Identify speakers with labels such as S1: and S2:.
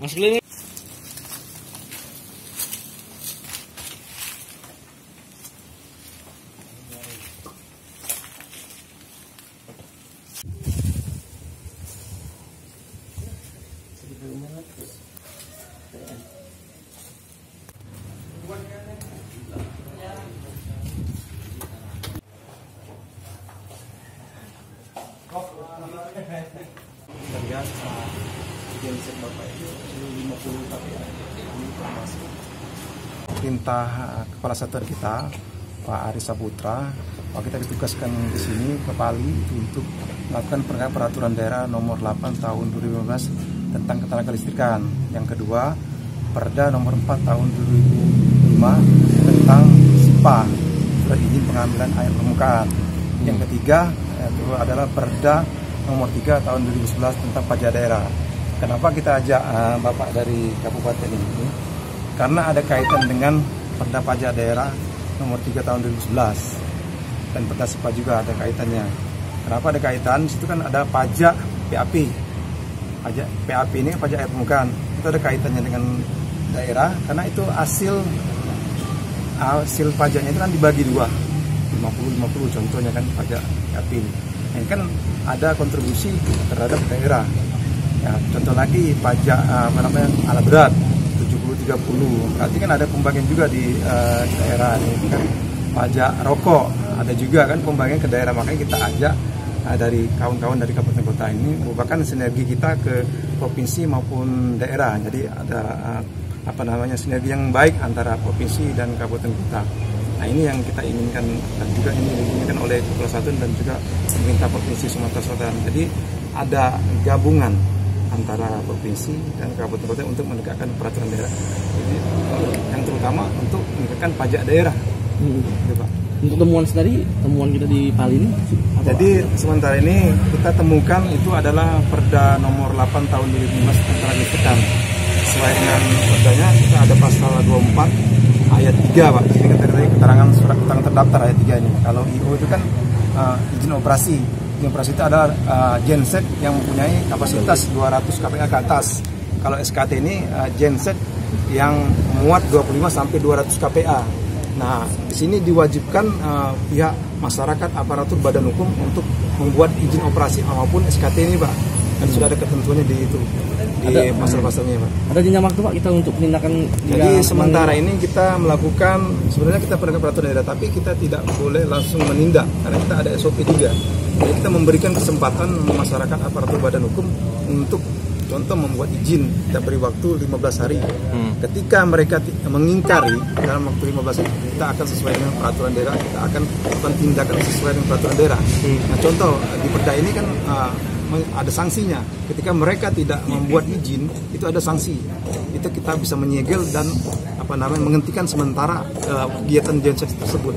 S1: Mas keliling.
S2: Terlihat genset Bapak itu 50 KPA ini termasuk perintah Kepala Satuan kita Pak Ari Saputra. Kita ditugaskan di sini ke Pali itu untuk melakukan peraturan daerah nomor 8 tahun 2015 tentang ketenaga listrikan. Yang kedua, Perda nomor 4 tahun 2005 tentang SIPA, surat izin pengambilan air permukaan. Yang ketiga itu adalah Perda nomor 3 tahun 2011 tentang pajak daerah. Kenapa kita ajak Bapak dari Kabupaten ini? Karena ada kaitan dengan Perda pajak daerah nomor 3 tahun 2011 dan Perda SIPA juga ada kaitannya. Kenapa ada kaitan? Situ kan ada pajak PAP. Pajak PAP ini pajak air permukaan. Itu ada kaitannya dengan daerah karena itu hasil pajaknya itu kan dibagi dua. 50-50 contohnya kan pajak PAP ini. Ini kan ada kontribusi terhadap daerah. Ya, contoh lagi pajak alat berat 70-30. Berarti kan ada pembagian juga di daerah ini kan. Pajak rokok ada juga kan pembagian ke daerah. Makanya kita ajak dari kawan-kawan dari kabupaten kota ini merupakan sinergi kita ke provinsi maupun daerah. Jadi ada sinergi yang baik antara provinsi dan kabupaten kota. Nah, ini yang kita inginkan dan juga ini diinginkan oleh Kepala Satuan dan juga pemerintah Provinsi Sumatera Selatan. Jadi ada gabungan antara provinsi dan kabupaten kota untuk menegakkan peraturan daerah. Jadi yang terutama untuk menegakkan pajak daerah. Gitu, Pak.
S1: Untuk temuan kita di Pali ini
S2: jadi sementara ini kita temukan itu adalah Perda nomor 8 tahun 2015 tentang listrikan. Sesuai dengan perdanya kita ada pasal 24 ayat 3, Pak. Jadi keterangan surat keterangan terdaftar ayat 3 ini. Kalau IO itu kan izin operasi. Izin operasi itu adalah genset yang mempunyai kapasitas 200 KPA ke atas. Kalau SKT ini genset yang muat 25 sampai 200 KPA. Nah, di sini diwajibkan pihak masyarakat, aparatur badan hukum untuk membuat izin operasi maupun SKT ini, Pak. Dan sudah ada ketentuannya di pasal-pasalnya, Pak.
S1: Ada jenjang waktu, Pak, kita untuk penindakan.
S2: Jadi sementara ini kita melakukan, sebenarnya kita penegak peraturan daerah, tapi kita tidak boleh langsung menindak karena kita ada SOP juga. Jadi kita memberikan kesempatan masyarakat, aparatur badan hukum untuk contoh membuat izin. Kita beri waktu 15 hari. Ketika mereka mengingkari dalam waktu 15 hari, kita akan sesuai dengan peraturan daerah, kita akan melakukan tindakan sesuai dengan peraturan daerah. Nah, contoh di Perda ini kan ada sanksinya. Ketika mereka tidak membuat izin, itu ada sanksi. Itu kita bisa menyegel dan menghentikan sementara kegiatan genset tersebut.